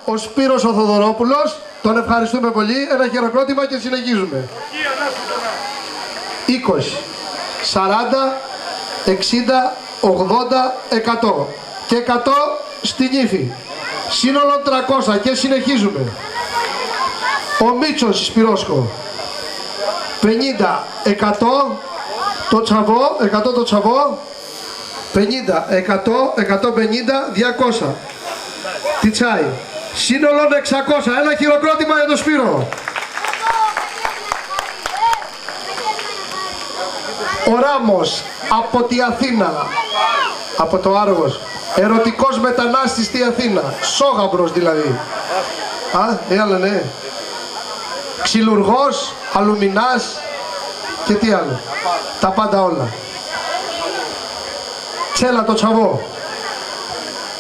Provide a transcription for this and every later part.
Ο Σπύρος ο Θοδωρόπουλος, τον ευχαριστούμε πολύ. Ένα χειροκρότημα και συνεχίζουμε. 20, 40, 60, 80, 100 και 100 στην ύφη. Σύνολο 300 και συνεχίζουμε. Ο Μίτσος Σπυρόσκο. 50, 100 το τσαβό, 100 το τσαβό. 50, 100, 150, 200. Τιτσάι. Σύνολο 600. Ένα χειροκρότημα για τον Σπύρο. Ο Ράμος από τη Αθήνα, από το Άργος, ερωτικός μετανάστης στη Αθήνα, Σόγαμπρος δηλαδή. Άλλα ναι. Ξυλουργός, αλουμινάς και τι άλλο. Τα πάντα όλα. Τσέλα το τσαβό.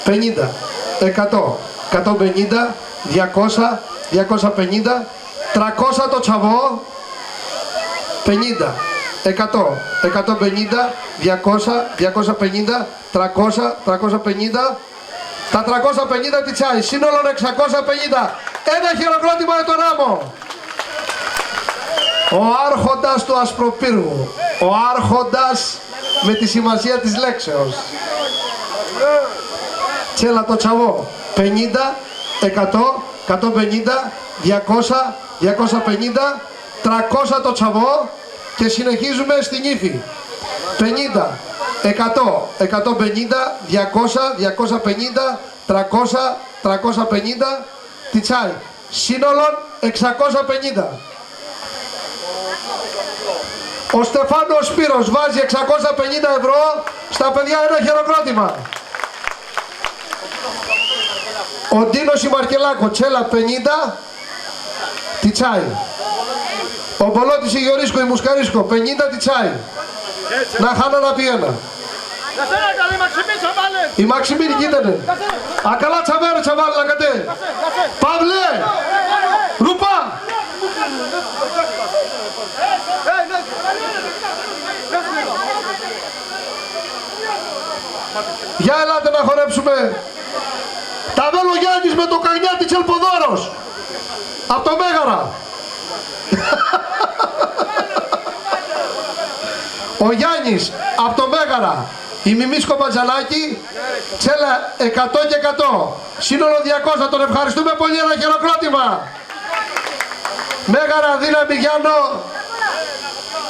50, 100, 150, 200, 250, 300 το τσαβό. 50, 100, 150, 200, 250, 300, 350, τα 350 τιτσάι, σύνολο 650. Ένα χειροκρότημα για τον Ράμο. Ο άρχοντας του Ασπροπύργου, ο άρχοντας με τη σημασία της λέξεως. Τσέλα το τσαβό, 50, 100, 150, 200, 250, 300 το τσαβό και συνεχίζουμε στην ύφη. 50, 100, 150, 200, 250, 300, 350, τιτσάι, σύνολο 650. Ο Στεφάνος Σπύρος βάζει 650 ευρώ στα παιδιά, ένα χειροκρότημα. Ο Ντίνος η Μαρκελάκο, τσέλα 50, τιτσάι. Ο Μπολότης η Γεωρίσκο, η Μουσκαρίσκο, 50 τιτσάι. Να χάνω να πιένα. Η Μαξιμίνη κοίτανε. Ακαλά τσαβέρε τσαβάλε να κατέ. Παύλε! Ρούπα! Για ελάτε να χορέψουμε. Τα βέλο Γιάννης με το Καγνιάτη Τσελποδόρος. Από το Μέγαρα. Ο Γιάννης από το Μέγαρα. Η Μιμίσκο Μπατζανάκη. Τσέλα 100 και 100. Σύνολο 200. Τον ευχαριστούμε πολύ. Ένα χειροκρότημα. Μέγαρα δύναμη Γιάννο.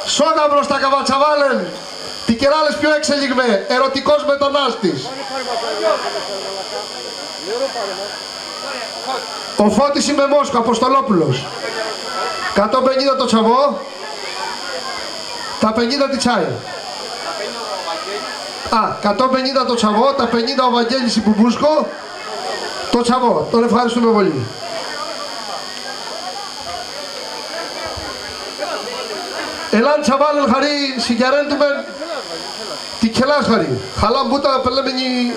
Σόγαμπρος τα Καβατσαβάλεν. Τι κεράλες πιο εξελιγμέ. Ερωτικός μετανάστης. Ο Φώτης είμαι Μόσκο, Αποστολόπουλος. 150 το τσαβό. Τα 50 τιτσάι. 150 το τσαβό, τα 50 ο Βαγγέλης η Μπουμπούσκο. Το τσαβό, τον ευχαριστούμε πολύ. Ελάν τσαβάλεν χαρί, συγκιαρέντουμε. Τι κελάς χαρί. Χαλαμπούτα πελέμενη.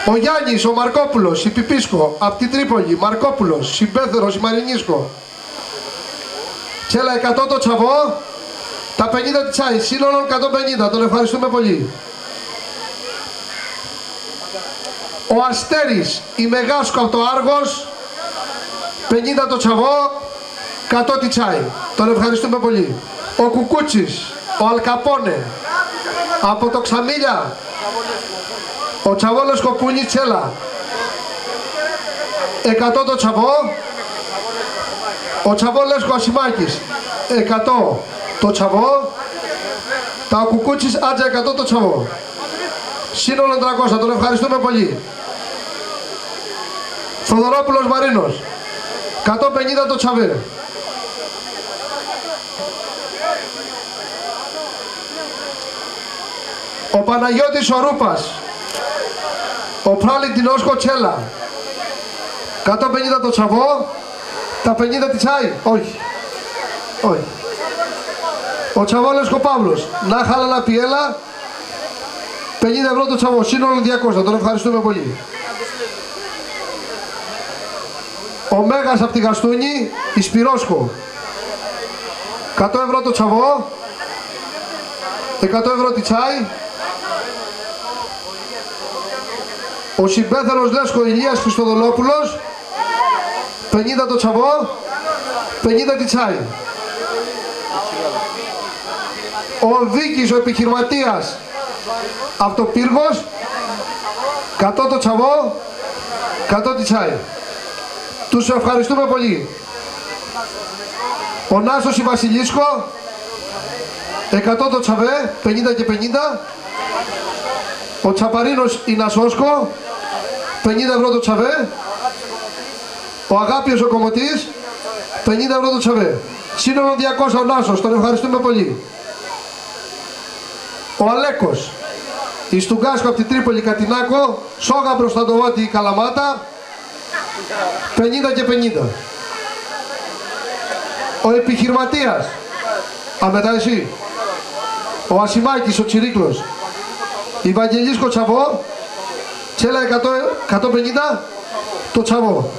Ο Γιάννης, ο Μαρκόπουλος, η Πιπίσκο, από την Τρίπολη, Μαρκόπουλος, Συμπέθερος, η Μαρινίσκο. Τσέλα 100 το τσαβό, τα 50 τιτσάι, σύνολο 150, τον ευχαριστούμε πολύ. Ο Αστέρης, η Μεγάσκο από το Άργος, 50 το τσαβό, 100 τιτσάι, τον ευχαριστούμε πολύ. Ο Κουκούτσης, ο Αλκαπόνε, από το Ξαμίλια, ο Τσαβόλος Κοπούνη τσέλα. 100 το τσαβό. Ο Τσαβόλος Κοσιμάκης. 100 το τσαβό. Τα Κουκούτσης άτζα 100 το τσαβό. Σύνολο 300. Τον ευχαριστούμε πολύ. Θοδωρόπουλος Μαρίνος. 150 το τσαβέ. Ο Παναγιώτης ο Ρούπας. Ο Πράλιντινός Κοτσέλα. 150 το τσαβό. Τα 50 τιτσάι. Όχι. Όχι. Ο Τσαβόλος Κοπαύλος. Να χάλα πιέλα. 50 ευρώ το τσαβό. Σύνολο 200. Τον ευχαριστούμε πολύ. Ο Μέγας από τη Γαστούνη. Η Σπυρόσκο. 100 ευρώ το τσαβό. 100 ευρώ τιτσάι. Ο συμπέθερος Λέσκο Ηλίας Χριστοδολόπουλος, 50 το τσαβό, 50 τη τσάι. Ο Βίκης, ο επιχειρηματίας Αυτοπύργος, 100 το τσαβό, 100 τη τσάι. Τους ευχαριστούμε πολύ. Ο Νάσος η Βασιλίσκο, 100 το τσαβέ, 50 και 50. Ο Τσαπαρίνος η Νασόσκο, 50 ευρώ το τσαβέ. Ο Αγάπιος ο Κομωτής, 50 ευρώ το τσαβέ. Σύνολο 200 ο Νάσος, τον ευχαριστούμε πολύ. Ο Αλέκος, η Στουγκάσκο από την Τρίπολη Κατινάκο, Σόγα Μπροσταντοβάτη η Καλαμάτα, 50 και 50. Ο επιχειρηματίας, μετά εσύ, ο Ασημάκης ο Τσιρίκλος, η Βαγγελίσκο τσαβό, τσέλα 150 το τσαβό.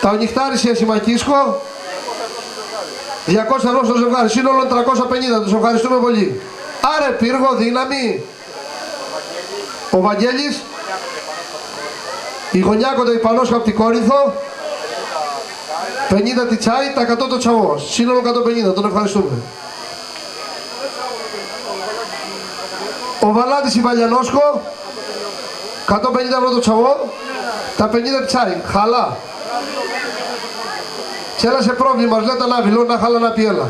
Τα ονυχτάρις η Ασημακίσκο, 200 ευρώ στο ζευγάρι, σύνολο 350, τους ευχαριστούμε πολύ. Άρε πύργο, δύναμη. Ο Βαγγέλης, η Γωνιάκοντα η Πανόσχα από την Κόρινθο, 50 τη τσάι, τα 100 το τσαβό, σύνολο 150, τον ευχαριστούμε. Ο Βαλάτης η Βαλιανόσκο, 150 ευρώ το τσαβό, τα 50 τη τσάι, χαλά. Τσέλα σε πρόβλημα, λέτε να βιλώ, να χάλα να πιέλα.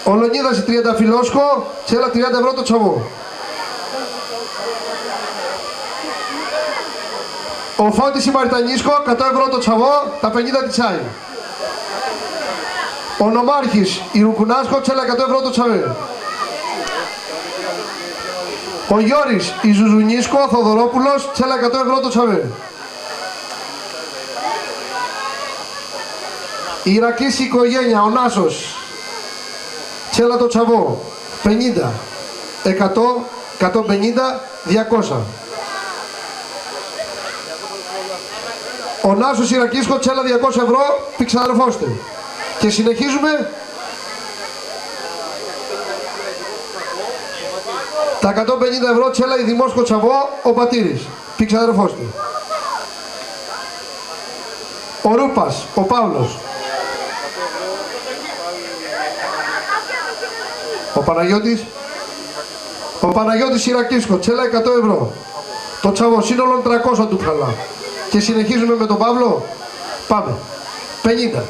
Ο Λονίδας η Τριανταφυλόσκο, τσέλα 30 ευρώ το τσαβό. Ο Φώτης η Μαριτανίσκο, 100 ευρώ το τσαβό, τα 50 τη τσάι. Ο Νομάρχης η Ρουκουνάσκο, τσέλα 100 ευρώ το τσαβέ. Ο Γιώρης η Ζουζουνίσκο, Θοδωρόπουλος, τσέλα 100 ευρώ το τσαβέ. Η Ιρακής η οικογένεια, ο Νάσος, τσέλα το τσαβό, 50, 100, 150, 200. Ο Νάσος Ιρακίσκο, τσέλα 200 ευρώ, πηξαδερφώστε. Και συνεχίζουμε. Τα 150 ευρώ τσέλα η Δημόσκο τσαβό, ο Πατήρης, πηξαδερφώστε. Ο Ρούπας, ο Παύλος. Ο Παναγιώτης Ιρακίσκο, τσέλα 100 ευρώ. Το τσαβό, σύνολο 300 του ψαλά. Και συνεχίζουμε με τον Παύλο. Πάμε. 50,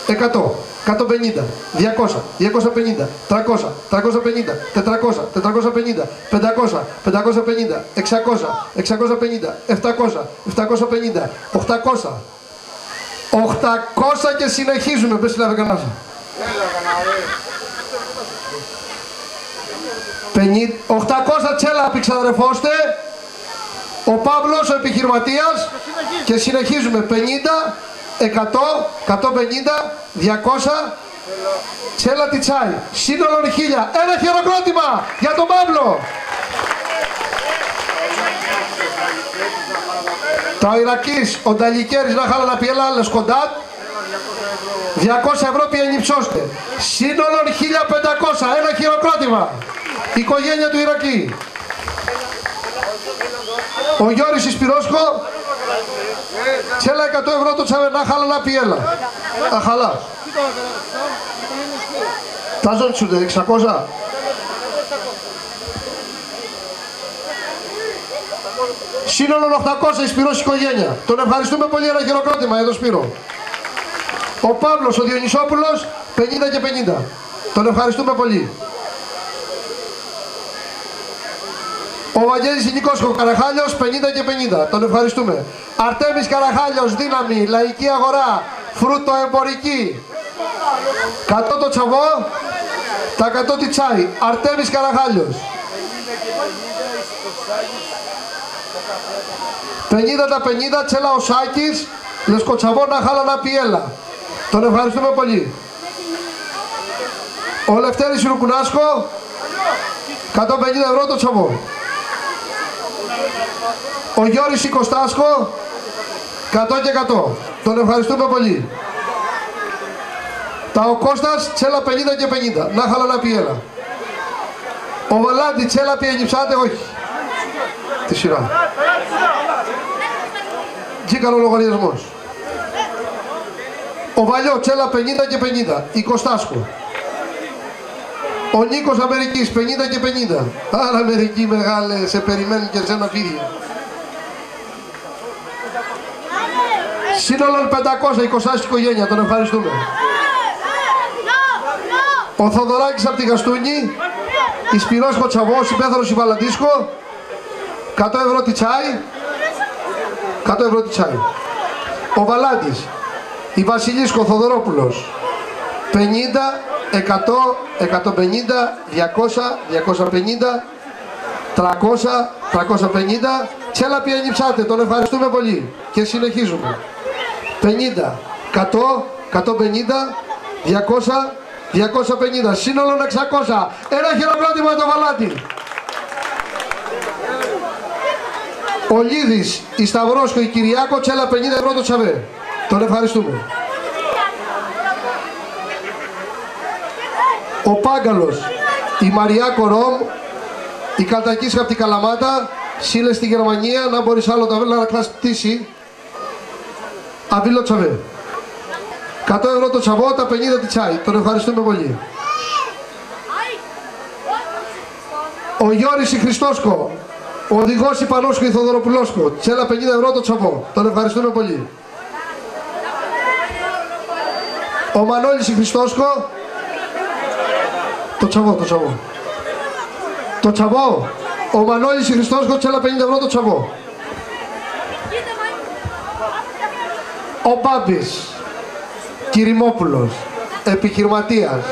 100, 150, 200, 250, 300, 350, 400, 450, 500, 550, 600, 650, 700, 750, 800. 800 και συνεχίζουμε. Πες συλλάβε κανάς. 800 τσέλα πηξαδερφώστε. Ο Παύλος ο επιχειρηματίας. Και συνεχίζουμε 50, 100, 150, 200 τσέλα τη τσάι. Σύνολο 1000. Ένα χειροκρότημα για τον Παύλο. Τα Ιρακής, ο Νταλικέρης να χάλα να πιέλα άλλες κοντά. 200 ευρώ πιένει ψώστε. Σύνολο 1500. Ένα χειροκρότημα. Οικογένεια του Ιρακή. Ο Γιώρης Ισπυρόσκο, τσέλα 100 ευρώ το τσαβέ, να χάλα να πιέλα. Αχαλά. Τα ζώνη σου 600. Σύνολο 800 η Σπυρός οικογένεια. Τον ευχαριστούμε πολύ, ένα χειροκρότημα εδώ Σπύρο. Ο Παύλος ο Διονυσόπουλος 50 και 50. Τον ευχαριστούμε πολύ. Ο Βαγγέλης Νικός Καραχάλιος 50 και 50. Τον ευχαριστούμε. Αρτέμις Καραχάλιος, δύναμη, λαϊκή αγορά, φρούτο εμπορική. 100 το τσαβό, τα 100 τη τσάι. Αρτέμις Καραχάλιος. 50 τα 50, τσέλα ο Σάκης, λεσκοτσαβόνα χάλανα πιέλα. Τον ευχαριστούμε πολύ. Ο Λευτέρης Ρουκουνάσκο, 150 ευρώ το τσαβό. Ο Γιώρης Οικοστάσκο, 100 και 100. Τον ευχαριστούμε πολύ. Τα ο Κώστας, τσέλα 50 και 50. Να χάλανα πιέλα. Ο Βαλάντη, τσέλα πιένυψάτε, όχι. Τη σειρά. Τζίκανε ο λογαριασμός. Ο Βαλιό, τσέλα 50 και 50. Η Κωστάσκο. Ο Νίκος Αμερικής, 50 και 50. Άρα Αμερική μεγάλε, σε περιμένουν και σένα φίδια. Σύνολο 500, η Κωστάσκη οικογένεια, τον ευχαριστούμε. Ο Θοδωράκης από τη Γαστούνη, η Σπυρός Κοτσαβός, υπέθαρος η Βαλαντίσκο, 100 ευρώ τη τσάι, 100 ευρώ τη τσάι. Ο Βαλάντης, η Βασιλίσκο Θοδωρόπουλος, 50, 100, 150, 200, 250, 300, 350. Τσέλα πιένυψάτε, τον ευχαριστούμε πολύ και συνεχίζουμε. 50, 100, 150, 200, 250, σύνολο 600. Ένα χειροκρότημα το Βαλάντι. Ο Λίδης, η Σταυρόσκο, η Κυριάκο, τσέλα 50 ευρώ το τσαβέ. Τον ευχαριστούμε. Ο Πάγκαλος, η Μαριά Κορόμ, η Καλτακίσκα από την Καλαμάτα, σύλλες στη Γερμανία, να μπορείς άλλο τα βέλα να κλάς πτήση. Αβίλο τσαβέ. 100 ευρώ το τσαβό, τα 50 τη τσάι. Τον ευχαριστούμε πολύ. Ο Γιώρης η Χριστόσκο, ο οδηγός η Πανόσκο η Θοδωροπουλόσκο, τσέλα 50 ευρώ το τσαβό. Τον ευχαριστούμε πολύ. Ο Μανώλης η Χριστόσκο, το τσαβό, το τσαβό. Το τσαβό. Ο Μανώλης η Χριστόσκο, τσέλα 50 ευρώ το τσαβό. Ο Μπάμπης Κυριμόπουλος, επιχειρηματίας,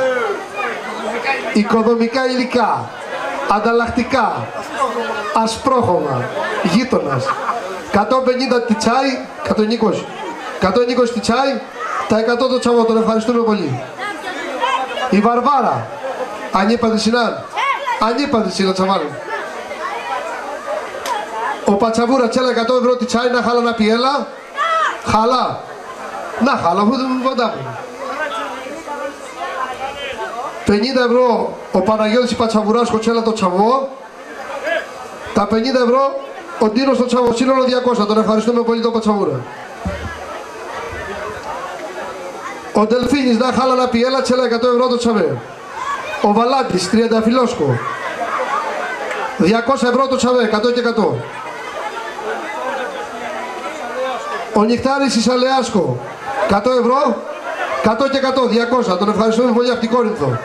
οικοδομικά υλικά, ανταλλακτικά, ασπρόχωμα, γείτονας, 150 τη τσάι, 120. 120 τη τσάι, τα 100 το τσαβό, τον ευχαριστούμε πολύ. Η Βαρβάρα, ανήπατε συνάν, ανήπατε συνάν τσαβάλου. Ο Πατσαβούρα, τσέλα 100 ευρώ τη τσάι, να χάλα να πιέλα, χαλά. Να χάλα, αφού δεν μου φαντάμε. 50 ευρώ ο Παναγιώτης η Πατσαβουράς, κοτσέλα το τσαβό. Τα 50 ευρώ ο Ντίνος το τσαβό, σύνολο 200, τον ευχαριστούμε πολύ τον Πατσαβούρα. Ο Ντελφίνης, να χάλα να πιέλα, τσέλα 100 ευρώ το τσαβέ. Ο Βαλάντης, Τριανταφυλόσκο, 200 ευρώ το τσαβέ, 100 και 100. Ο Νυχτάρης Ισαλεάσκο, 100 ευρώ, 100 και 100, 200. Τον ευχαριστούμε πολύ από την Κόρινθο.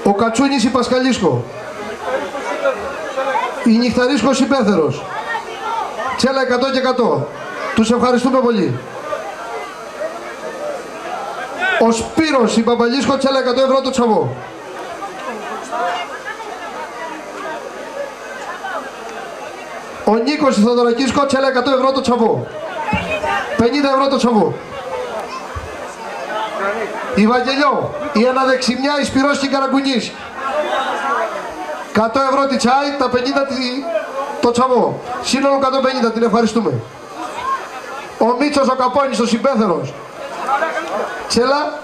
Ο Κατσούνης η Πασχαλίσκο, η Νυχταρίσκος υπέθερος, τσέλα 100 και 100. Τους ευχαριστούμε πολύ. Ο Σπύρος η Παπαλίσκο, τσέλα 100 ευρώ το τσαβό. Ο Νίκος η Θοδωρακίσκο, τσέλα 100 ευρώ το τσαβό. 50 ευρώ το τσαβό. Η Βαγγελιό, η Αναδεξιμιά, η Σπυρός και η Καραγκουνής, 100 ευρώ τη τσάι, τα 50 το τσαβό. Σύνολο 150, την ευχαριστούμε. Ο Μίτσος ο Καπώνης, ο συμπέθερος, τσέλα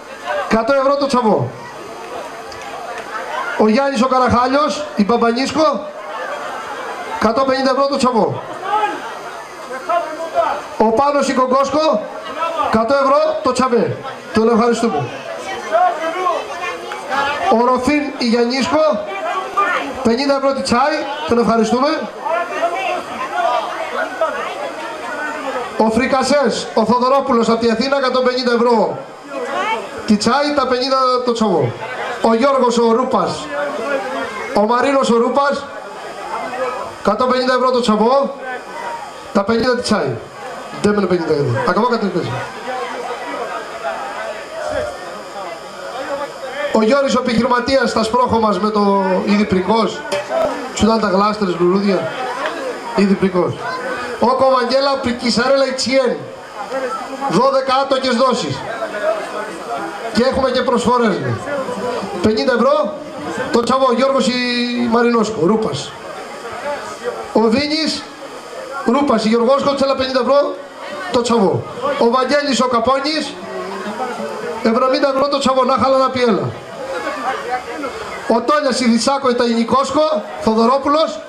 100 ευρώ το τσαβό. Ο Γιάννης ο Καραχάλιος, η Παπανίσκο, 150 ευρώ το τσαβό. Ο Πάνος η Κογκόσκο, 100 ευρώ το τσαβέ. Τον ευχαριστούμε. Ο Ροφίν η Γιαννίσκο, 50 ευρώ τη τσάι. Τον ευχαριστούμε. Ο Φρικασές, ο Θοδωρόπουλος από τη Αθήνα, 150 ευρώ τη τσάι, τα 50 το τσαβό. Ο Γιώργος ο Ρούπας, ο Μαρίνος ο Ρούπας, 150 ευρώ το τσαβό, τα 50 τη τσάι. Δεν μένει 50 ευρώ. Ακόμα κατευθύνει. Ο Γιώρης ο επιχειρηματίας στα σπρόχο μας με το Ιδιπρικός. Σου ήταν τα γλάστερες λουλούδια. Ιδιπρικός. Ο Κομαγγέλα Πρικισαρέλα Ιτσιέν. 12 άτοκες δόσεις. Και έχουμε και προσφορές. 50 ευρώ Το Τσαβό, Γιώργος η Μαρινόσκο, Ρούπας. Ο Δίνης, Ρούπας, η Γιωργόσκο, τσέλα 50 ευρώ, το Τσαβό. Ο Βαγγέλης ο Καπώνης, 70 ευρώ το Τσαβό, να χαλά να πιέλα. Ο Τόλιας η Δησάκο η Ταϊνικόσκο, Θοδωρόπουλος,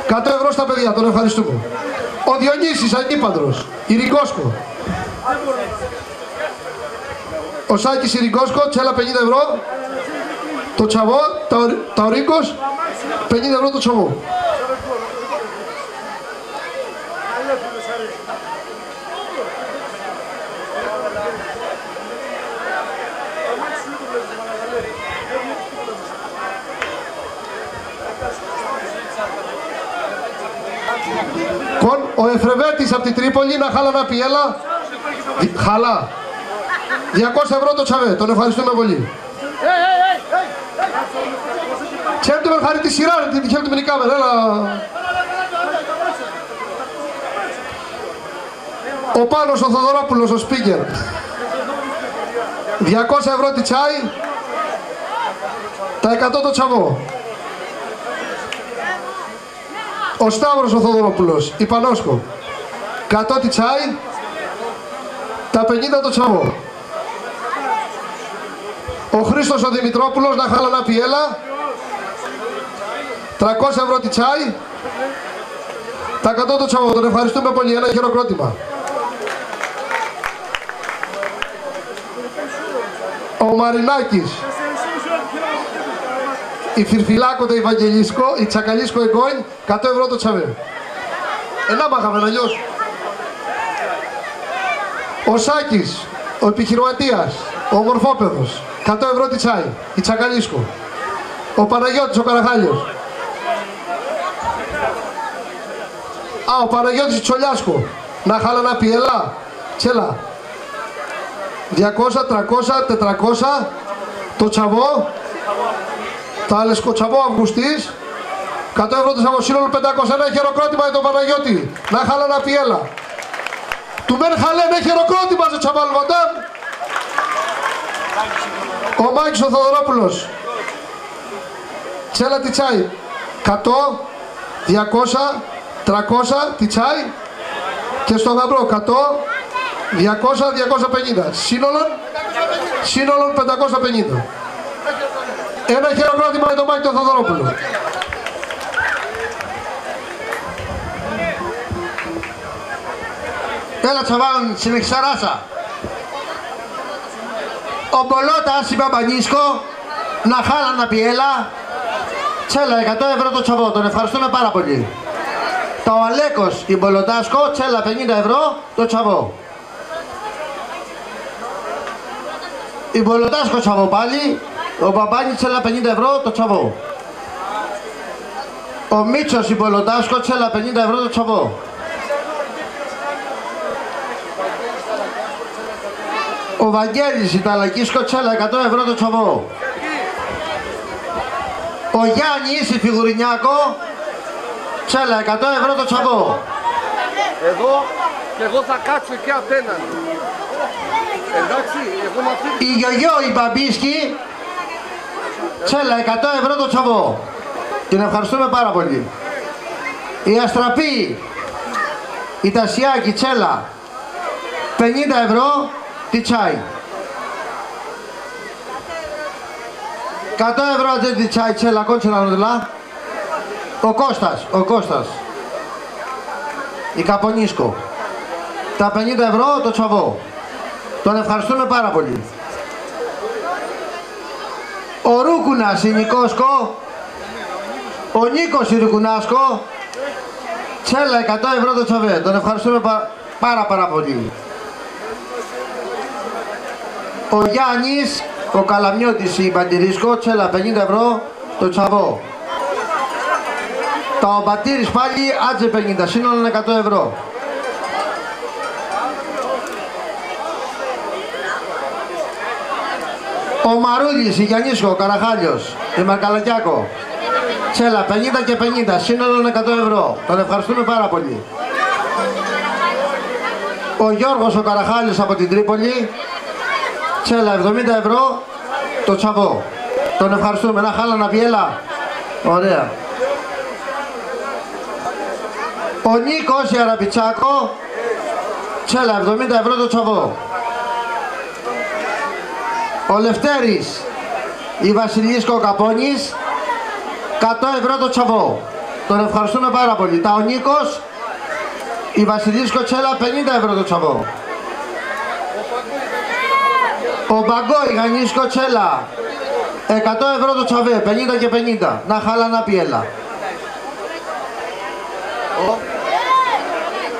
100 ευρώ στα παιδιά, τον ευχαριστούμε. Ο Διονύσης Αγίπανδρος, η Ριγκόσκο. Ο Σάκης η Ριγκόσκο, τσέλα 50 ευρώ, το Τσαβό, τα Ρίγκος, 50 ευρώ το Τσαβό. Ο Εφρεβέτης από την Τρίπολη, να χάλα να πιέλα. Χαλά. 200 ευρώ το Τσαβέ, τον ευχαριστούμε πολύ. Ξέρετε με χάρη τη σειρά, την τυχαίνετε με την κάμερα, έλα. Ο Πάνος ο Θοδωρόπουλος, ο speaker. 200 ευρώ τη τσάι, τα 100 το Τσαβό. Ο Σταύρος ο Θοδωρόπουλος, η Πανόσκο, 100 τη τσάι, τα 50 το Τσαβό. Ο Χρήστος ο Δημητρόπουλος, να χάλα να πιέλα, 300 ευρώ τη τσάι, τα 100 το Τσαβό, τον ευχαριστούμε πολύ, ένα χειροκρότημα. Ο Μαρινάκης, η Φιρφιλάκο το Ευαγγελίσκο, η Τσακαλίσκο Εγκόιν, 100 ευρώ το Τσαβέ. Να μάχαμε αλλιώς. Ο Σάκης, ο επιχειρηματίας, ο Μορφόπεδος, 100 ευρώ τη τσάι, η Τσακαλίσκο. Ο Παναγιώτης ο Καραχάλιος. Ο Παναγιώτης Τσολιάσκο, να χάλα να πιέλα, τσέλα. 200, 300, 400, το Τσαβό. Τα Αλεσκοτσαβό Αυγουστής, 100 ευρώ το Τσαβό, σύνολο 500, ένα χειροκρότημα για τον Παναγιώτη, να χάλα να πιέλα. Του μεν χαλέ, ένα χειροκρότημα στο Τσαβάλ Βαντάμ. Ο Μάκης ο Θοδωρόπουλος, τσέλα τη τσάι, 100, 200, 300 τη τσάι και στο γαμπρό 100, 200, 250, σύνολον 550. Ένα χειροκρότημα για τον Μάκη τον Θοδωρόπουλο. Έλα Τσαβάν, συνεχισαράσα. Ο Μπολότας, η Παπανίσκο, να χάλα να πιέλα. Τσέλα, 100 ευρώ το Τσαβό, τον ευχαριστούμε πάρα πολύ. Το Αλέκος, η Μπολοτάσκο, τσέλα 50 ευρώ το Τσαβό. Η Μπολοτάσκο Τσαβό πάλι. Ο Παπάνης τσέλα 50 ευρώ το Τσαβό. Ο Μίτσος η Μπολοτάσκο τσέλα 50 ευρώ το Τσαβό. Ο Βαγγέλης η Ταλακίσκο τσέλα 100 ευρώ το Τσαβό. Ο Γιάννης η Φιγουρινιάκο τσέλα 100 ευρώ το Τσαβό. Εδώ και εγώ θα κάτσω και απέναντι. Εντάξει, εγώ με αυτή... Η Γιογιό η Μπαμπίσκη τσέλα 100 ευρώ το Τσαβό. Την ευχαριστούμε πάρα πολύ. Η Αστραπή η Τασιάκη τσέλα 50 ευρώ τη τσάι. 100 ευρώ αυτή τη τσάι τσέλα κότσελα νοδηλά. Ο Κώστας η Καπονίσκο, τα 50 ευρώ το Τσαβό. Τον ευχαριστούμε πάρα πολύ. Ο Ρούκουνας η Νικόσκο, ο Νίκος η Ρουκουνάσκο, τσέλα 100 ευρώ το Τσαβέ. Τον ευχαριστούμε πάρα πολύ. Ο Γιάννης, ο Καλαμιώτης η Μπαντηρίσκο, τσέλα 50 ευρώ το Τσαβό. Ο Μπατήρης πάλι άτζε 50, σύνολο 100 ευρώ. Ο Μαρούλης, η Γιαννίσκο, ο Καραχάλιος, η Μαρκαλακιάκο, τσέλα 50 και 50, σύνολο 100 ευρώ. Τον ευχαριστούμε πάρα πολύ. Ο Γιώργος, ο Καραχάλιος από την Τρίπολη, τσέλα 70 ευρώ το Τσαβό. Τον ευχαριστούμε. Να χάλα να πιέλα. Ωραία. Ο Νίκος Ιαραμπιτσάκο, τσέλα 70 ευρώ το τσαβό. Ο Λευτέρης η Βασιλίσκο Καπώνης, 100 ευρώ το τσαβό. Τον ευχαριστούμε πάρα πολύ. Τα ο Νίκος η Βασιλίσκο τσέλα 50 ευρώ το τσαβό. Ο Μπαγκόη Γανίσκο τσέλα 100 ευρώ το τσαβέ, 50 και 50. Να χάλα να πιέλα.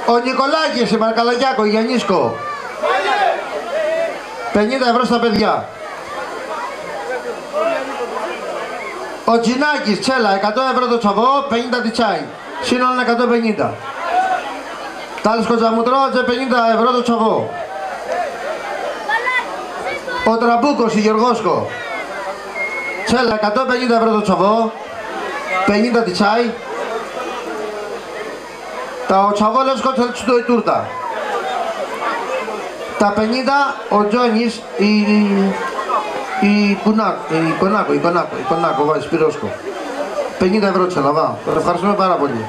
Ο Νικολάκης η Μαρκαλαγιάκο, η Γιαννίσκο 50 ευρώ στα παιδιά. Ο Τζινάκης τσέλα 100 ευρώ το τσαβό, 50 τη τσάι. Σύνολο 150. Τάλσκο Τζαμουτρότζε 50 ευρώ το τσαβό. Ο Τραμπούκος η Γεωργόσκο τσέλα 150 ευρώ το τσαβό, 50 τη τσάι. Τα ο τσαβόλες κότσαλες του η τούρτα. Τα 50 ο Τζόνις η Κονάκο βάζει Σπυρόσκο. 50 ευρώ τσέλα, τον ευχαριστούμε πάρα πολύ.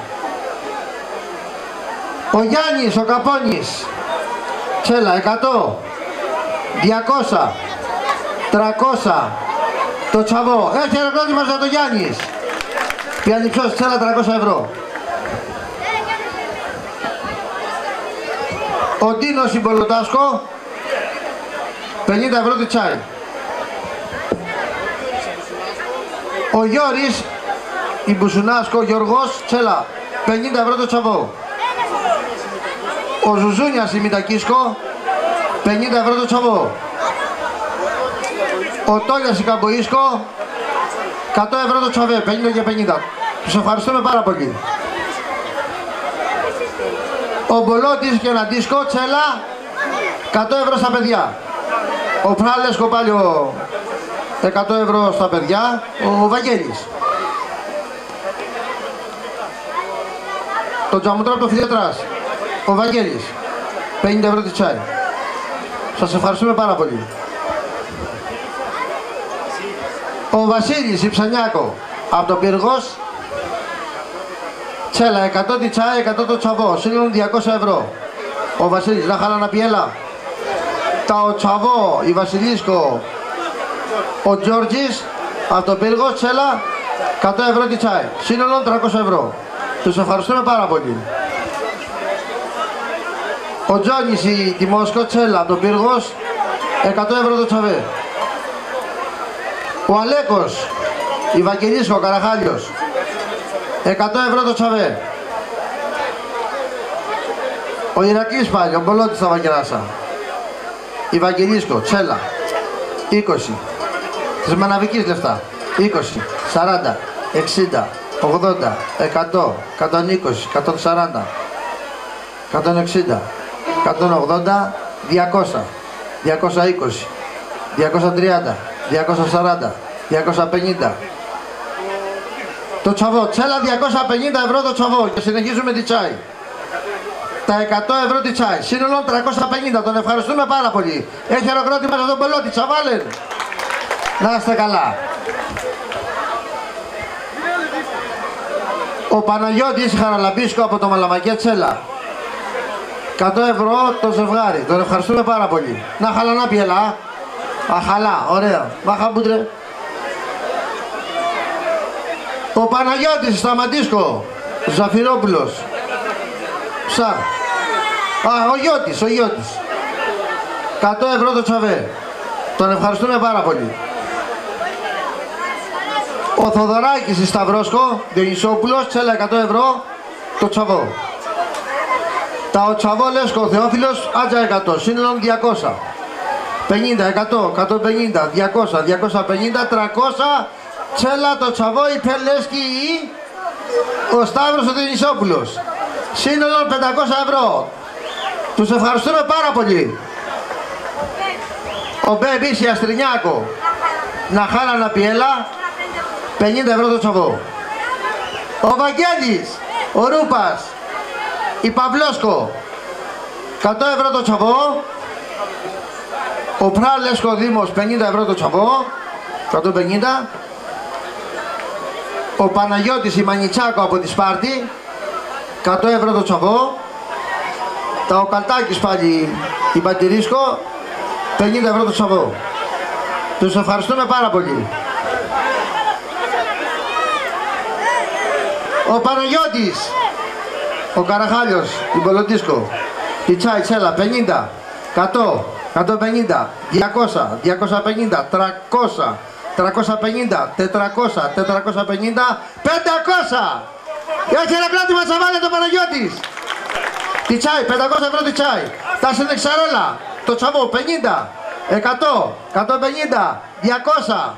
Ο Γιάννης, ο Καπώνης, τσέλα 100, 200, 300, το τσαβό. Έχει αεροκρότημα για το Γιάννης. Πιάνει ψώς, τσέλα 300 ευρώ. Ο Ντίνος Συμπολοτάσκο 50 ευρώ τη τσάι. Ο Γιώρης η Μπουσουνάσκο Γιώργος τσέλα 50 ευρώ το τσαβό. Ο Ζουζούνιας η Μητακίσκο 50 ευρώ το τσαβό. Ο Τόλιας η Καμποίσκο 100 ευρώ το τσαβέ, 50 και 50. Τους ευχαριστούμε πάρα πολύ. Ο Μπολότης και ένα δίσκο τσέλα 100 ευρώ στα παιδιά. Ο Πράλεσκο πάλι 100 ευρώ στα παιδιά. Ο Βαγγέλης. Το Τζαμουτρό από το Φιλιατράς. Ο Βαγγέλης 50 ευρώ τη τσάι. Σας ευχαριστούμε πάρα πολύ. Ο Βασίλης Ιψανιάκο από τον Πύργος τσέλα 100 τη τσάι, 100 το τσαβό, σύνολο 200 ευρώ. Ο Βασίλης, να χάλα να πιέλα. Τα ο τσαβό, η Βασιλίσκο, ο Τζόρτζης από τον Πύργος τσέλα 100 ευρώ τη τσάι, σύνολο 300 ευρώ. Τους ευχαριστούμε πάρα πολύ. Ο Τζόνις η Τιμόσκο τσέλα από τον Πύργος 100 ευρώ το τσαβέ. Ο Αλέκος η Βαγγελίσκο Καραχάλιος 100 ευρώ το τσαβέ. Ο Ηρακλής πάλι, ο Μπολότης στα Βαγγελάσα. Η Βαγγελίσκο, τσέλα 20. Της Μαναβικής λεφτά 20, 40, 60, 80, 100, 120, 140, 160, 180, 200, 220, 230, 240, 250. Το τσαβό, τσέλα 250 ευρώ το τσαβό και συνεχίζουμε τη τσάι. Τα 100 ευρώ τη τσάι, σύνολο 350, τον ευχαριστούμε πάρα πολύ. Έχει αεροκρότημα στον Μπολότη, τσαβάλεν. Να είστε καλά. Ο Παναγιώτης Χαραλαμπίσκο από το Μαλαμακέ τσέλα 100 ευρώ το ζευγάρι, τον ευχαριστούμε πάρα πολύ. Να χαλανά πιελά. Αχαλά, ωραία. Μαχαμπούτρε. Ο Παναγιώτης Σταματίσκο Ζαφυρόπουλος. Σα. Ο Γιώτης, ο Γιώτης. 100 ευρώ το τσαβέ. Τον ευχαριστούμε πάρα πολύ. Ο Θοδωράκης η Σταυρόσκο Διονυσόπουλος, τσέλα 100 ευρώ το τσαβό. Τα ο τσαβό Λέσκο Θεόφιλος, άτζα 100, σύνολο 200. 50, 100, 150, 200, 250, 300, τσέλα το τσαβό η Πελέσκη ο Σταύρος ο Διονυσόπουλος. Σύνολο 500 ευρώ. Τους ευχαριστούμε πάρα πολύ. Ο Μπέμπης η Αστρινιάκο, να χάρα να πιέλα, 50 ευρώ το τσαβό. Ο Βαγγέλης, ο Ρούπας, η Παυλόσκο, 100 ευρώ το τσαβό. Ο Πράλεσκο Δήμος, 50 ευρώ το τσαβό, 150. Ο Παναγιώτης η Μανιτσάκο από τη Σπάρτη, 100 ευρώ το τσαβό. Ο Καλτάκης πάλι η Πατηρίσκο, 50 ευρώ το τσαβό. Τους ευχαριστούμε πάρα πολύ. Ο Παναγιώτης, ο Καραχάλιος, την Πολωτίσκο, η Τσάι Τσέλα, 50, 100, 150, 200, 250, 300, 350, 400, 450, 500! Έχει ένα κράτημα τσαβάλια το Παναγιώτης! Τη Τσάι, 500 ευρώ τη Τσάι. Τα Σενεξαρέλα, το τσαβό, 50, 100, 150, 200,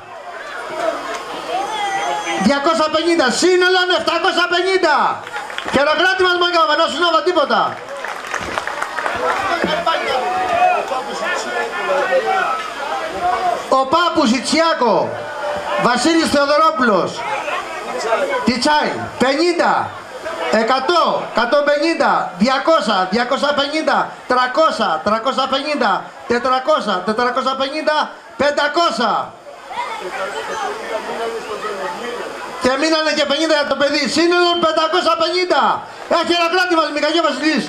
250, σύνολο 750! Χειροκράτημας Μαγκάβα, να σου νόβα τίποτα! Ο Πάπους Ιτσιάκο, Βασίλης Θεοδωρόπουλος, τη Τσάι, 50, 100, 150, 200, 250, 300, 350, 400, 450, 500! Και μείνανε και 50 για το παιδί, σύνολο 550! Έχει ένα κράτημα, Μικαγέ Βασιλής!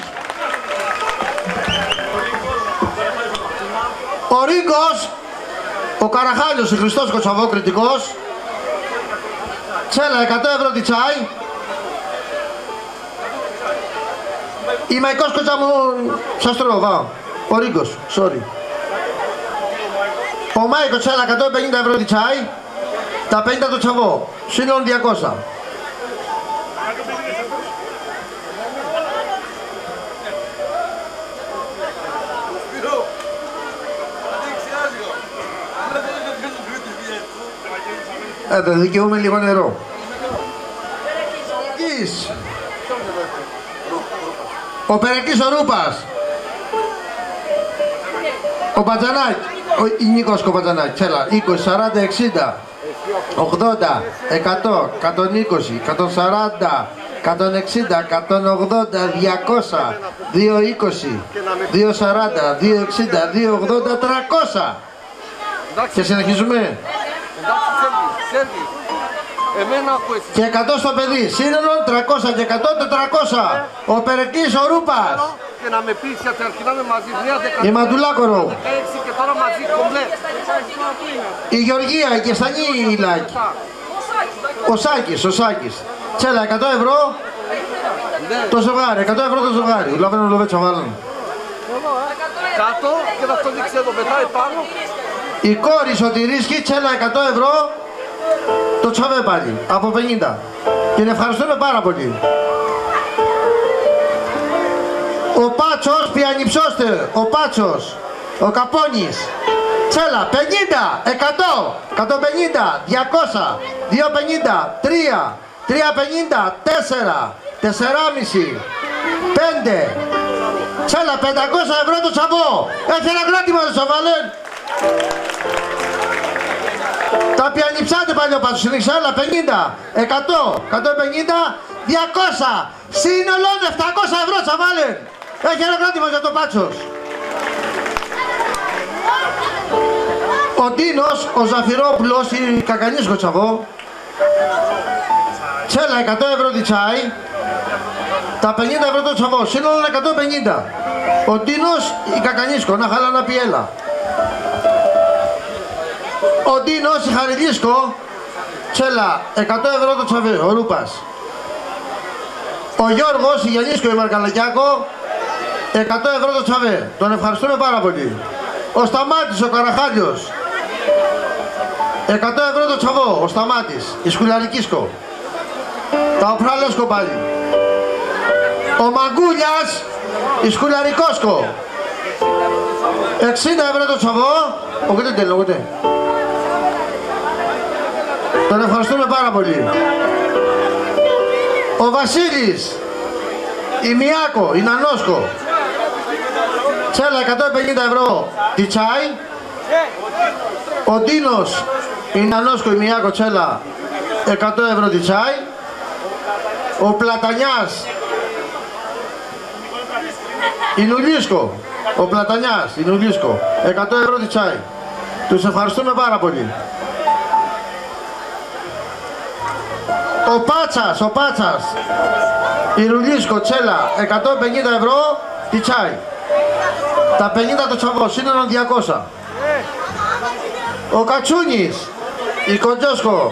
Ο Ρίγκος, ο Καραχάλιος, ο Χριστός Κοτσαβό, κριτικός, Τσέλα, 100 ευρώ τη Τσάι. Η Μαϊκός Κοτσαβό, σας τρώω, ο Ρίγκος, sorry. Ο Μάικος Τσέλα, 150 ευρώ τη Τσάι. Τα 50 το τσαβό, σύνολο 200. Δεν δικαιούμαι λίγο νερό. Ο Περεκής ο Ρούπας. Ο Πατζανάκη. Ο Νίκος Κοπατζανάκη. Τσέλα. 20, 40, 60, 80, 100, 120, 140, 160, 180, 200, 220, 240, 260, 280, 300. Και συνεχίζουμε. Και 100 στο παιδί. Σύνολο 300 και 100, 400. Ο Περεκής ο Ρούπας. Και να με πεις γιατί αρχινάμε μαζί μια δεκαετία. Η Μαντουλάκορο. 16 και τώρα μαζί κομπλέ. Η Γεωργία, η Κεστανή η Λάκη. Ο Σάκης. Τσέλα, 100 ευρώ. Το ζευγάρι, 100 ευρώ το ζευγάρι. Λαβαίνω λοβέτσα βάλουν. Κάτω και θα το δείξει εδώ μετά πάνω. Η κόρη Σωτηρίσκη, Τσέλα, 100 ευρώ. Το τσαβέ πάλι, από 50. Και την ευχαριστούμε πάρα πολύ. Ο Πάτσος, πιανυψώστε, ο Πάτσος, ο Καπώνης. Τσέλα, 50, 100, 150, 200, 250, 3, 350, 4, 4,5, 5. Τσέλα, 500 ευρώ το τσαβό. Έχει ένα κράτημα το τσαβάλε. Τα πιανυψάτε πάλι ο Πάτσος, είναι ξέλα, 50, 100, 150, 200. Σύνολο 700 ευρώ τσαβάλε. Έχει ένα κράτημα για το Πάτσος. Ο Ντίνος, ο Ζαφυρόπουλος, η Κακανίσκο τσαβό. Τσέλα, 100 ευρώ τη Τσάι. Τα 50 ευρώ το τσαβό, σύνολο 150. Ο Ντίνος, η Κακανίσκο, να χαλά να πιέλα. Ο Ντίνος, η Χαριλίσκο. Τσέλα, 100 ευρώ το τσαβέ, ο Ρούπας. Ο Γιώργος, η Γιαννίσκο, η Μαρκαλακιάκο. 100 ευρώ το τσαβέ. Τον ευχαριστούμε πάρα πολύ. Ο Σταμάτης, ο Καραχάλιος. 100 ευρώ το τσαβό, ο Σταμάτης. Η Σκουλαρικίσκο. Τα Οπράλεσκο πάλι. Ο Μαγκούλιας, η Σκουλαρικόσκο. 60 ευρώ το τσαβό. Όχι δεν τέλο, ούτε. Τον ευχαριστούμε πάρα πολύ. Ο Βασίλης, η Μιάκο, η Νανόσκο. Τσέλα, 150 ευρώ τη Τσάι. Ο Ντίνος, η Νανόσκο, η Μιάκο, Τσέλα, 100 ευρώ τη Τσάι. Ο Πλατανιάς, η Νουλίσκο, ο Πλατανιάς, η Νουλίσκο, 100 ευρώ τη Τσάι. Τους ευχαριστούμε πάρα πολύ. Ο Πάτσας, η Ρουλίσκο, Τσέλα, 150 ευρώ, τη τσάι. Τα 50 το τσαβό, σύνολο 200. Ο Κατσούνης, η Κοντζόσκο,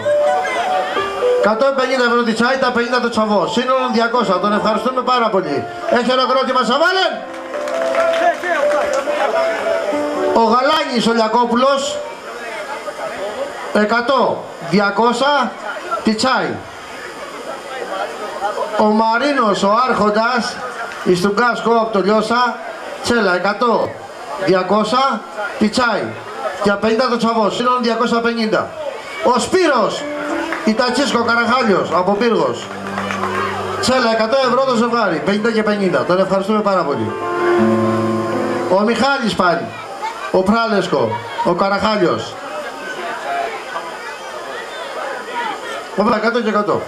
150 ευρώ τη τσάι, τα 50 το τσαβό, σύνολο 200. Τον ευχαριστούμε πάρα πολύ. Έχει ολοκληρωτήμα Σαβάλεν. Ο Γαλάνης, ο Λιακόπουλος, 100, 200, τη τσάι. Ο Μαρίνος, ο Άρχοντας, η Στουγκάσκο από το Λιώσα, Τσέλα, 100, 200, τη τσάι. Για 50 το τσαβό, σύνολο 250. Ο Σπύρος, η Τατσίσκο Καραχάλιος, από Πύργος, Τσέλα, 100 ευρώ το ζευγάρι, 50 και 50. Τον ευχαριστούμε πάρα πολύ. Ο Μιχάλης πάλι, ο Πράλεσκο, ο Καραχάλιος. Όπα, 100 και 100.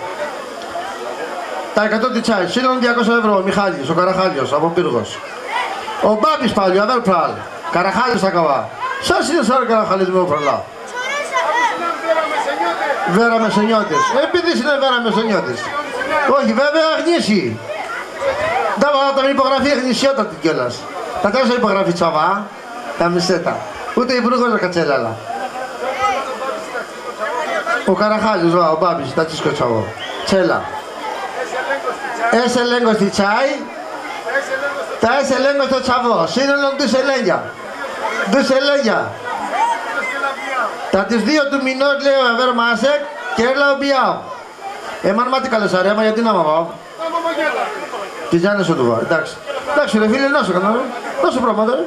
Τα 100 τη τσάι, σύνολο 200 ευρώ, ο Μιχάλης, ο Καραχάλιος, από Πύργος. Ο Μπάμπης πάλι, ο Αβέρπραλ, Καραχάλιος τα καβά. Σας είναι σαν Καραχάλιος με όπραλα. Βέρα Μεσενιώτης. Επειδή είναι Βέρα Μεσενιώτης. Όχι, βέβαια αγνήσει. Τα με υπογραφή αγνησιότατη κιόλας. Τα τέσσερα υπογραφή τσαβά, τα μισέτα. Ούτε υπουργός δεν κατσέλαλα. Ο Καραχάλιος, ο Μπάμπης, τα τσίσκο τσαβό. Τσέλα. Ese lengo στη τσάι. Τα ese lengo στο τσαβό. Σύνολο τους ελέγγια. Τους ελέγγια. Τα τις 2 του μηνός λέω αβέρ μάσεκ και έλα ο μπιάω. Εμάν μάτι καλές αρέμα γιατί να μαβάω. Τι Γιάννης του βάρ. Εντάξει. Εντάξει ρε φίλε, να σου κάνω. Να σου πράγματα ρε.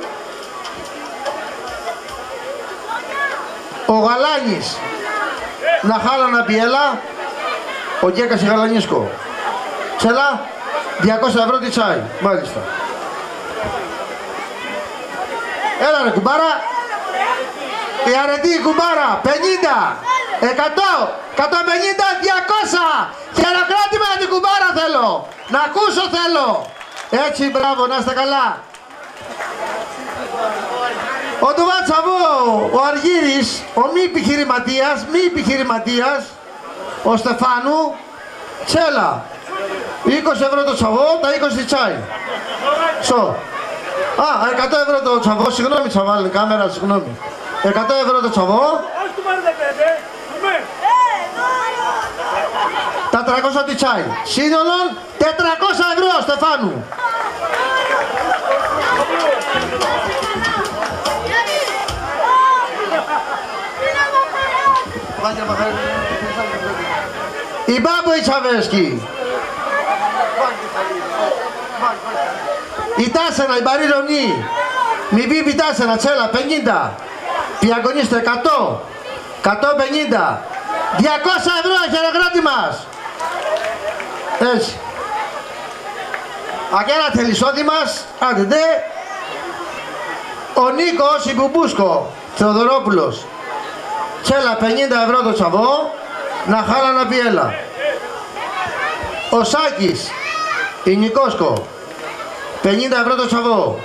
Ο Γαλάνης. Να χάλα να πιέλα. Ο Γκέκας η Γαλανίσκο. Τσέλα, 200 ευρώ τη τσάι. Μάλιστα. Έλα ρε κουμπάρα. Η αρετή κουμπάρα. 50, 100, 150, 200. Χειροκρότημα την κουμπάρα θέλω. Να ακούσω θέλω. Έτσι μπράβο, να είστε καλά. Ο Ντουβάτσαβο, ο Αργύρης, ο μη επιχειρηματίας, ο Στεφάνου, Τσέλα. 20 ευρώ το τσαβό, τα 20 τσάι. Σο. Α, 100 ευρώ το τσαβό, συγγνώμη τσαβάλε, κάμερα, συγγνώμη. 100 ευρώ το τσαβό. Τα 300 τη τσάι. Σύνολον 400 ευρώ, Στεφάνου. Η Μπάμπο η Τσαβέσκι. Η Τάσενα, η Μπαρίλονή. Μη μπει Τάσενα, Τσέλα, 50. Πιαγωνίστε 100. 150. 200 ευρώ, χειροκράτη μας. Έτσι. Ακέρα τελεισότη μας. Άντε δε. Ο Νίκος, η Μπουμπούσκο. Θεοδωρόπουλος. Τσέλα, 50 ευρώ το τσαβό. Να χάλα να πιέλα. Ο Σάκης, η Νικόσκο, 50 ευρώ το τσαβό.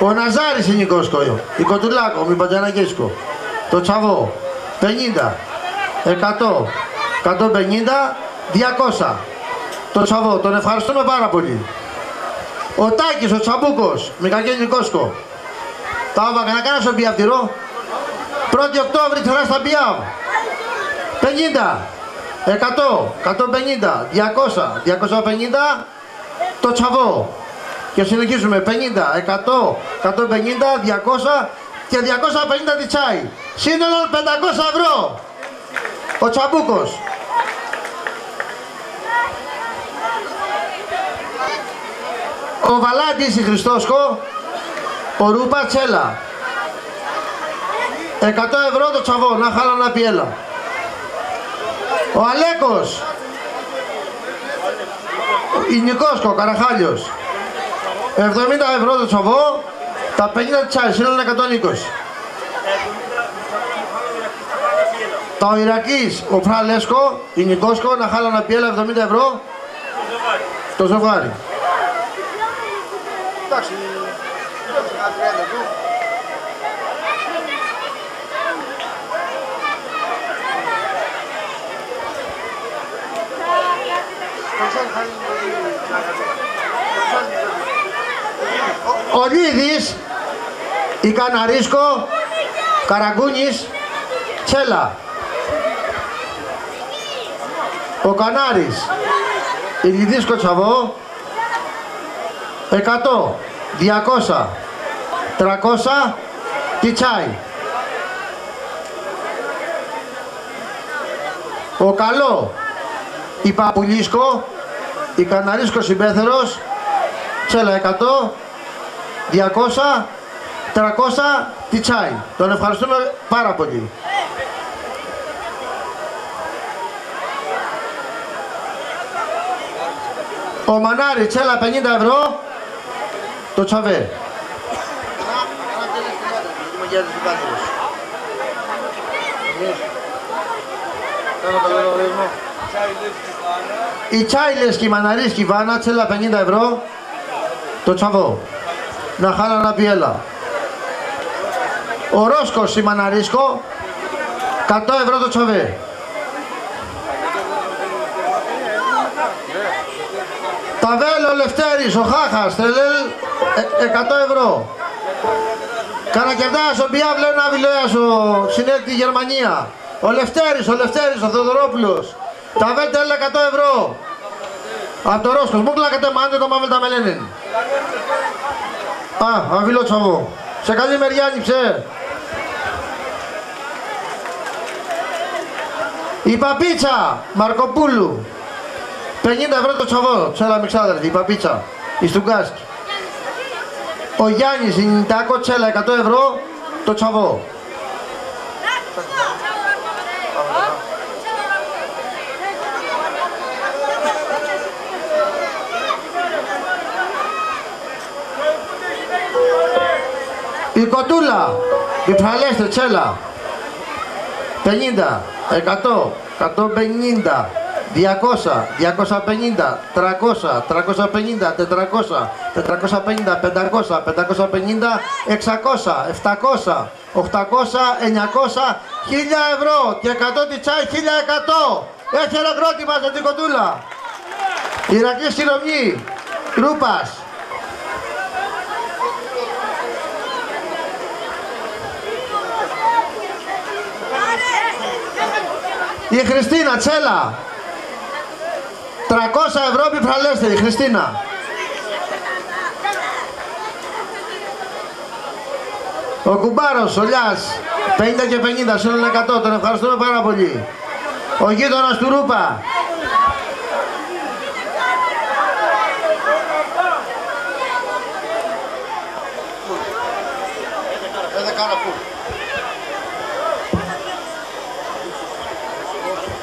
Ο Ναζάρης η Νικόσκο, η Κοτουλάκο, μη Πατζανακίσκο, το τσαβό, 50, 100, 150, 200. Το τσαβό, τον ευχαριστούμε πάρα πολύ. Ο Τάκης, ο Τσαμπούκος, Μικακέ Νικόσκο. Τα άβακα να κάνω στον πιαυτηρό. 1η Οκτώβρη τώρα στα πιάω. 50, 100, 150, 200, 250, το τσαβό. Και συνεχίζουμε 50, 100, 150, 200 και 250 τη τσάι. Σύνολο 500 ευρώ. Ο Τσαμπούκος. Ο Βαλάντης η Χριστόσκο. Ο Ρούπα Τσέλα. 100 ευρώ το τσαβό, να χάλα να πιέλα. Ο Αλέκος. Η Νικόσκο, Καραχάλιος. 70 ευρώ το τσαβό, τα 50 τσάι, σύνολο 120. Το Ιρακής, ο Φραλέσκο, η Νικόσκο, να χάλα να πιέλα 70 ευρώ το ζευγάρι. Εντάξει, Ο Λίδης, η Καναρίσκο, Καραγκούνης, Τσέλα. Ο Κανάρης, η Λιδίσκο Τσαβό, 100, 200, 300, Τιτσάι. Ο Καλό, η Παπουλίσκο, η Καναρίσκο Συμπέθερος, Τσέλα 100, 200, 300, Τιτσάι. Τον ευχαριστούμε πάρα πολύ. Ο Μανάρη, Τσέλα 50 ευρώ, το Τσαβέ. Η Τσάιλεσκη Μαναρίσκη Βάνα, Τσέλα 50 ευρώ, το Τσαβό. Να χάλα να πιέλα. Ο Ρόσκος η Μαναρίσκο, 100 ευρώ το Τσαβέ. Ταβέλ ο Λευτέρης, ο Χάχας, Τελέλ, 100 ευρώ. Κανακερδάς, ο Μπιάβλε ένα βιλέας, ο συνέτη Γερμανία. Ο Λευτέρης, ο Θεοδωρόπουλος. Ταβέλ Τελέλ 100 ευρώ. Από το Ρόσκος, μου κλάκατε μάντε το μάμελ τα μελένιν. Α, αβιλό Τσαβό. Σε καλή μεριά νύψε. Η Παπίτσα, Μαρκοπούλου. 50 ευρώ το Τσαβό, Τσέλα Μιξάδερτη, η Παπίτσα, η Στουγκάσκη. Ο Γιάννης, η Νιτάκο, Τσέλα 100 ευρώ, το Τσαβό. Η Κοτούλα, η Φραλέστε, Τσέλα, 50, 100, 150. 200, 250, 300, 350, 400, 450, 500, 550, 600, 700, 800, 900, 1000 ευρώ και 100 Τιτσάι, 1100. Έχει ένα κρότημα για την Κοντούλα. Ηρακλής Χειρομνή, Ρούπας. Η Χριστίνα, Τσέλα. 300 ευρώ πιφραλέστε, η Χριστίνα. Ο Κουμπάρος, ο Λιάς, 50 και 50, σύνολο 100, τον ευχαριστούμε πάρα πολύ. Ο γείτονας του Ρούπα.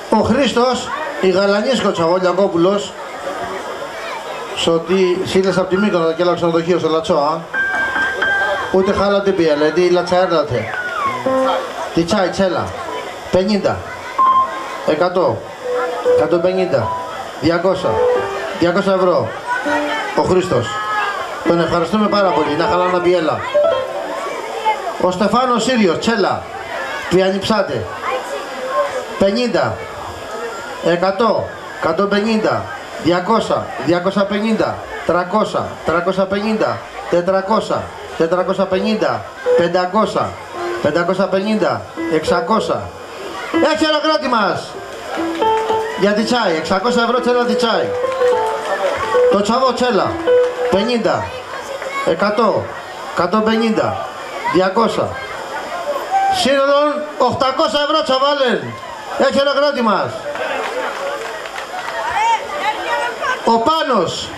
Ο Χρήστος, η Γαλανίσκο Τσαβόλιακόπουλος, σωτή σύλλες από τη Μύκονο και έλα ξενοδοχείο στο Λατσό, ούτε χάλα τι πει, αλλά τι λατσα έρδατε. Τι τσάι, Τσέλα, 50, 100, 150, 200, 200 ευρώ. Ο Χρήστος, τον ευχαριστούμε πάρα πολύ, να χαλά να πει, έλα. Ο Στεφάνος Σύριος, Τσέλα, Πιανιψάτε, 50, 100, 150, 200, 250, 300, 350, 400, 450, 500, 550, 600. Έχει ένα κράτη μας για τη τσάι, 600 ευρώ Τσέλα τη τσάι. Το Τσαβό Τσέλα, 50, 100, 150, 200. Σύνολον 800 ευρώ Τσαβάλεν. Έχει ένα κράτη μας. Ο Πάνος,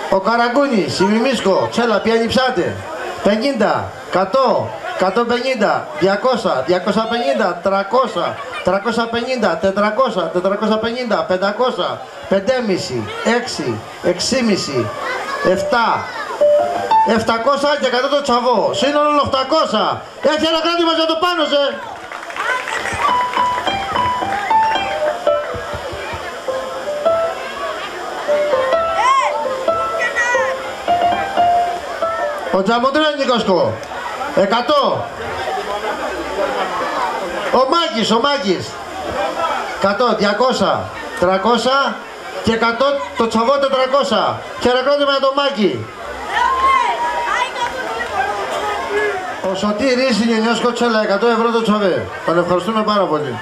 ο Καραγκούνης, η Μιμίσκο, Τσέλα, Πιανιψάτε, 50, 100, 150, 200, 250, 300, 350, 400, 450, 500, 5,5, 6, 6,5, 7, 700 και 100 το Τσαβό, σύνολο 800. Έχει ένα κράτη μας για το Πάνο, Ο Τζαμοντρένικοσκο, 100. Ο Μάκης, 100, 200, 300, Και 100 το τσαβό 400. Χειροκρότημα για το Μάκη. Ο Σωτήρης Γενιός Κοτσέλα, 100 ευρώ το τσαβέ. Τον ευχαριστούμε πάρα πολύ.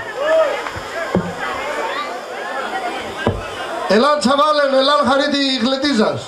Ελάν τσαβάλεν, ελάν χαρίτη γλετίζας.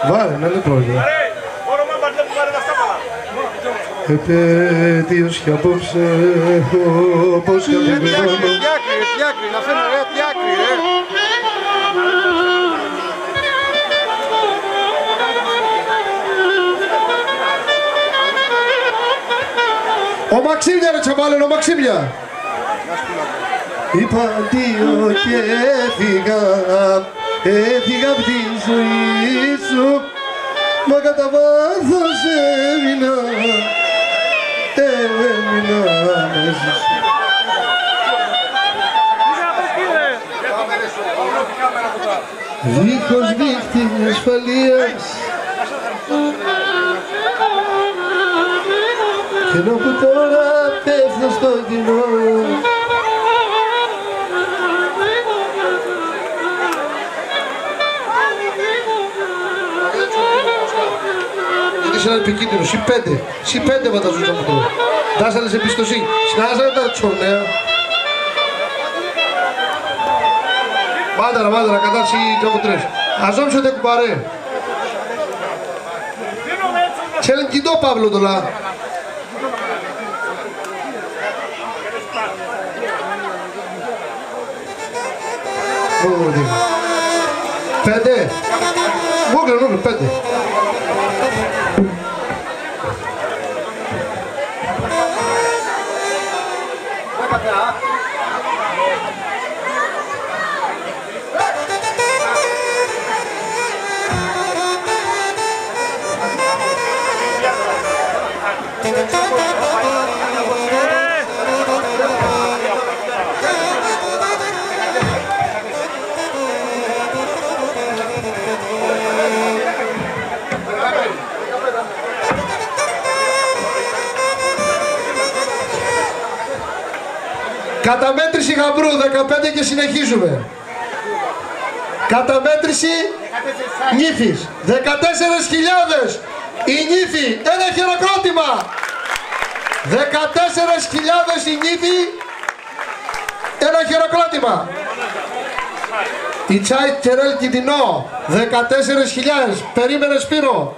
Βάλε, να είναι πρόβλημα. Επέτειος και απόψε, όπως και απ' Διάκρι, να φαίνω ρε, διάκρι ρε. Ο Μαξίμια ρε τσαβάλεν, ο Μαξίμια. Είπα αντίο και έφυγα απ' τη ζωή σου, μα κατά βάθος έμεινα μέσα σου. Δίχως δίχτυ ασφαλείας, κι ενώ που τώρα πέφτω στο κοινό, είσαι ένα επικίνδυνο, συ πέντε βαταζούς να μου τρώω. Δάσαλες εμπιστοσύνη, συνάζανε τα τσορνέα. Μάνταρα, κατάρση τζαμουτρές. Αζόμψε τε κουπαρέ. Τσέλεν κοιτώ Παύλο τώρα. Πέντε. Μόγλε, πέντε. Καταμέτρηση γαμπρού 15 και συνεχίζουμε. Καταμέτρηση νύφης 14.000. Η νύφη, ένα χειροκρότημα. 14.000 η νύφη, ένα χειροκρότημα. Η Τσάι Κερέλ Κιτινό 14.000. Περίμενε Σπύρο.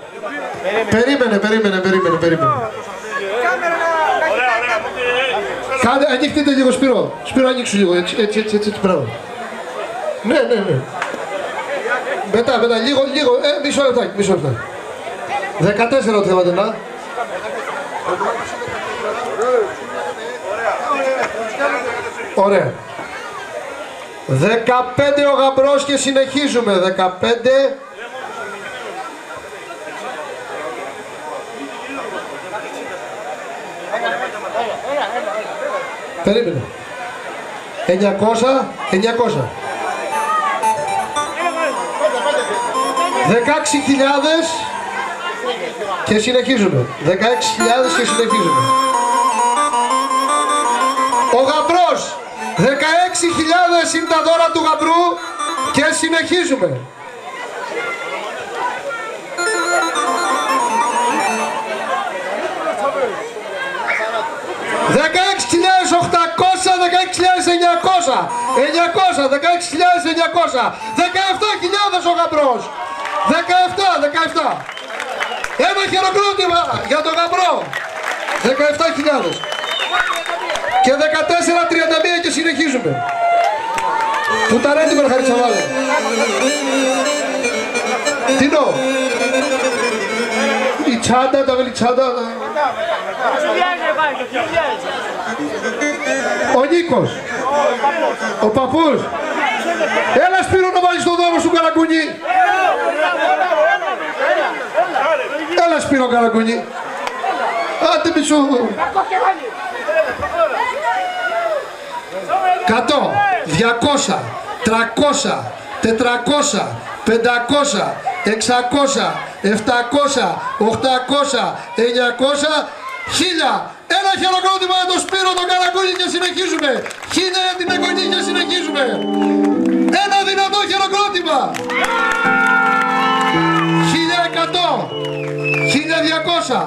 Περίμενε. Κάντε, ανοίχτείτε λίγο Σπύρο. Σπύρο ανοίξου λίγο, έτσι, μπράβο. Ναι. Μετά, λίγο, μισό λεπτάκι. 14 ό,τι θέλατε να. Ωραία. 15 ο γαμπρός και συνεχίζουμε. 15. Περίμενε. 900. 16.000 και συνεχίζουμε. 16.000 και συνεχίζουμε. Ο γαμπρός. 16.000 είναι τα δώρα του γαμπρού και συνεχίζουμε. 16.800, 16.900, 16.900, 17.000 ο γαμπρός. 17. Ένα χειροκρότημα για τον γαμπρό. 17.000. Και 14-31 και συνεχίζουμε. Πού τα ρέντι με Χαριτσαβάλε. Τίνο. Η τσάντα, τα βελιτσάντα. Ο Νίκος. Ο παππούς. Έλα Σπύρο να βάλεις το δώρο σου Καρακούνι. Έλα Σπύρο Καρακούνι. Άντε μισό. 100, 200, 300, 400, 500, 600, 700, 800, 900, 1000. Ένα χειροκρότημα για τον Σπύρο τον Καρακούνι και συνεχίζουμε. 1000 για την εγγονή και συνεχίζουμε. Ένα δυνατό χειροκρότημα. 1100, 1200,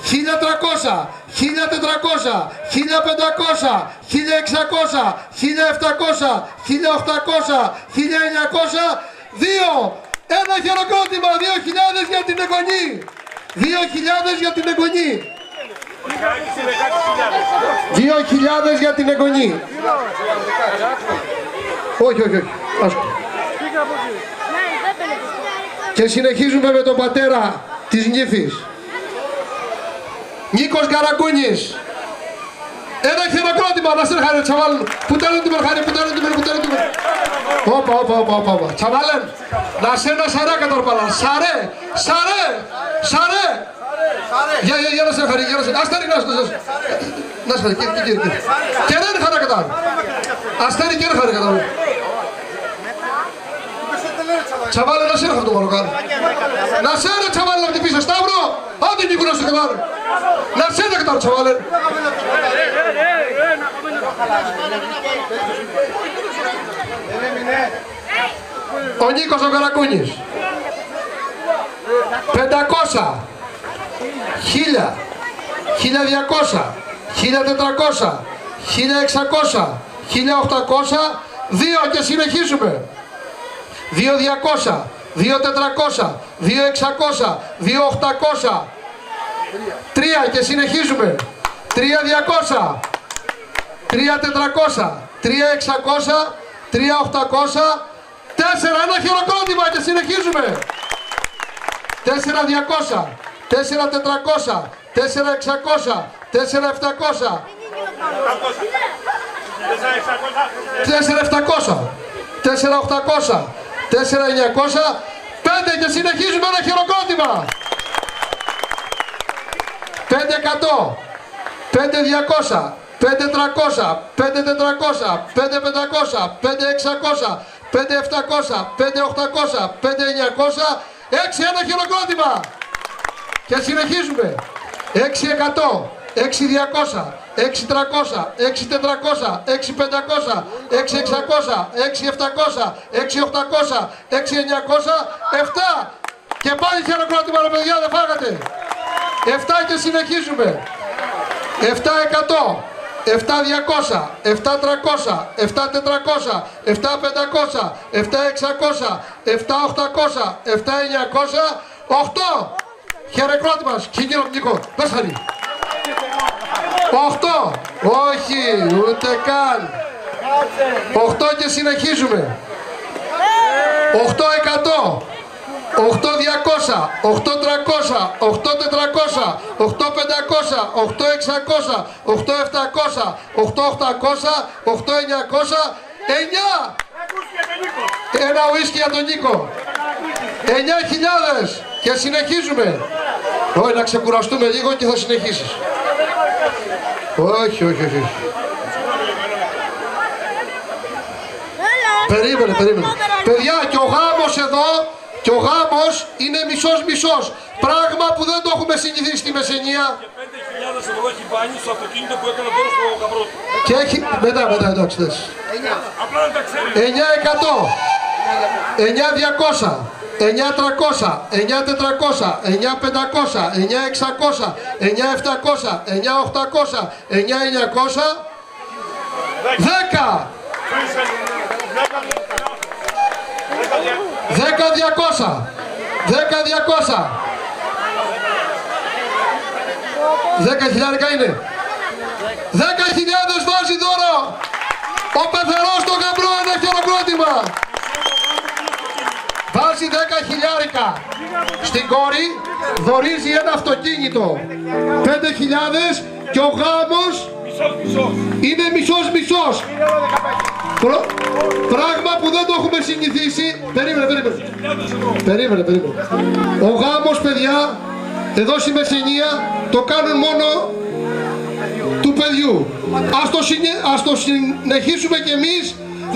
1300, 1400, 1500, 1600, 1700, 1800, 1900, 2. Ένα χειροκρότημα, 2000 για την εγγονή. 2000 για την εγγονή. 2.000 για την εγγονή. Όχι, όχι, όχι. Και συνεχίζουμε με τον πατέρα της νύφης. Νίκος Καρακούνης. Ένα χειροκρότημα, να σε χάρη τσαβάλουν. Πού τέλουν την μερχάρη, πού τέλουν την μερχάρη, πού τέλουν την μερχάρη. Όπα. Τσαβάλεν. Να σε ένα σαρέ κατορπαλά. Σαρέ, σαρέ, σαρέ. Για να σε χαρεί, για να σε... Αστέρι να σε χαρεί, κύριε. Και δεν χαρά κατά. Αστέρι και δεν χαρά κατά. Τσαβάλε να σε έρχομαι το μαροκάρι. Να σε έρχομαι τσαβάλε να χτυπήσει Σταύρο. Άντε Νίκο να σε κατάρει. Να σε έρχομαι κατάρει τσαβάλε. Ο Νίκος ο Καρακούνης. 500. 1000, 1200, 1400, 1600, 1800, 2 και συνεχίζουμε. 2200, 2400, 2600, 2800, 3 και συνεχίζουμε. 3200, 3400, 3600, 3800, 4 ένα χειροκρότημα και συνεχίζουμε. 4200, 4.400, 4.600, 4.700, 4.700, 4.800, 4.900, 5 και συνεχίζουμε ένα χειροκρότημα. 5.100, 5.200, 5.300, 5.400, 5.500, 5.600, 5.700, 5.800, 5.900, 6 ένα χειροκρότημα. Και συνεχίζουμε. 6.100, 6.200, 6.300, 6.400, 6.500, 6.600, 6.700, 6.800, 6.900, 7. Και πάλι χειροκρότημα ρε παιδιά, δεν φάγατε. 7 και συνεχίζουμε. 7.100, 7.200, 7.300, 7.400, 7.500, 7.600, 7.800, 7.900, 8. Χειροκρότημα, κύριο Νίκο, πες χαρί. 8, όχι, ούτε καν. 8 και συνεχίζουμε. 8.100, 8.200, 8.300, 8.400, 8.500, 8.600, 8.700, 8.800, 8.900, 9! Ένα ουίσκι για τον Νίκο. 9.000 και συνεχίζουμε. Όχι, να ξεκουραστούμε λίγο και θα συνεχίσεις. Όχι. Περίμενε. Παιδιά, και ο γάμος εδώ, και ο γάμος είναι μισός. Πράγμα που δεν το έχουμε συνηθίσει στη Μεσσηνία. Και 5.000 ευρώ έχει μπάνι στο αυτοκίνητο που έκανε τώρα στο γαμπρό του. Και έχει, μετά, εντάξει, θες. Απλά να τα ξέρει. 9.100, 9.200, 9.300, 9.400, 9.500, 9.600, 9.700, 9.800, 9.900, 10! 10.200, 10.200, 10.000 είναι. 10.000 βάζει 10. Στην κόρη δωρίζει ένα αυτοκίνητο 5.000 και ο γάμος είναι μισός. Πράγμα που δεν το έχουμε συνηθίσει. Περίμενε. Ο γάμος, παιδιά, εδώ στη Μεσσηνία το κάνουν μόνο του παιδιού. Ας το συνεχίσουμε κι εμείς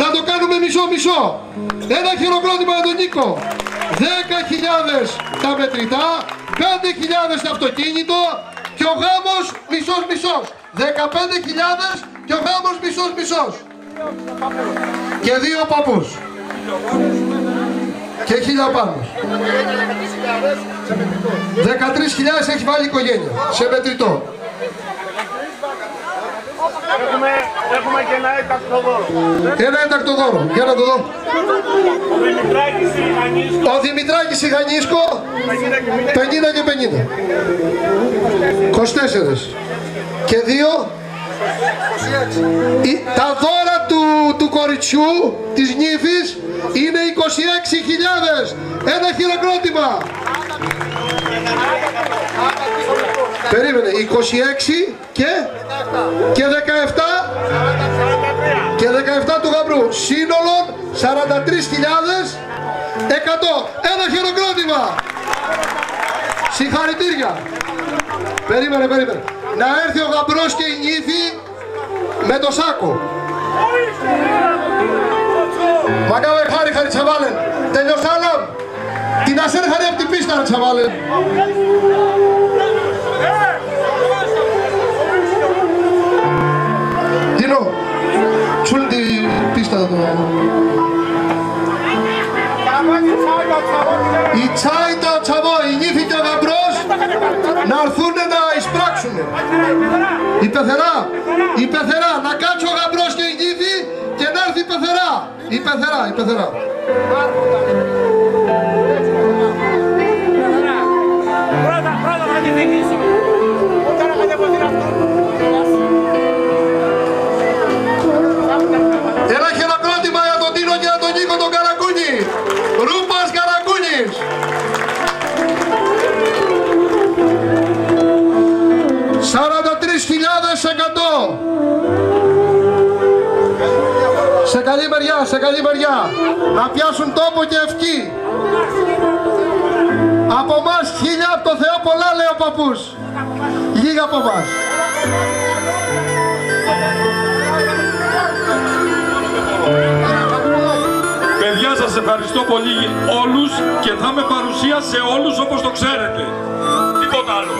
να το κάνουμε μισό. Ένα χειροκρότημα για τον Νίκο. 10.000 τα μετρητά, 5.000 το αυτοκίνητο και ο γάμος μισός. 15.000 και ο γάμος μισός. Και 2 παππούς. Και 1.000 πάνω. 13.000 έχει βάλει η οικογένεια σε μετρητό. Έχουμε και ένα έκτακτο δώρο. Ένα έκτακτο δώρο. Για να το δω. Ο Δημητράκης Σιγανίσκο. 50 και 50. 24. Και 2. Τα δώρα του κοριτσιού, της νύφης, είναι 26.000. Ένα χειροκρότημα. Περίμενε, 26 και 17 και 17 του γαμπρού. Σύνολον 43.100. Ένα χειροκρότημα. Συγχαρητήρια. Περίμενε. Να έρθει ο γαμπρός και η νύφη με το σάκο. Μακάβε χάρη τσαβάλεν. Τελειώσαμε. Την ασέρ χάρη από την πίστα τσαβάλεν. Τίνο, τσούλ την πίστα εδώ. Η τσάιτα τσαβό, η νύφη και ο γαμπρός να έρθουν να εισπράξουν. Η πεθερά, να κάτσει ο γαμπρός και η νύφη και να έρθει η πεθερά. Πρώτα θα τη διοικήσω. Τώρα κατεβοδεί αυτό. Ένα χειροκρότημα για τον Τίνο και για τον Νίκο τον Καρακούνη. Ρούπας Καρακούνης. σε καλή μεριά, να πιάσουν τόπο και ευχή. Από εμάς χίλια, από το Θεό πολλά, λέει ο παππούς. Λίγα από εμάς. Παιδιά, σας ευχαριστώ πολύ όλους και θα είμαι παρουσία σε όλους όπως το ξέρετε. Τίποτα άλλο.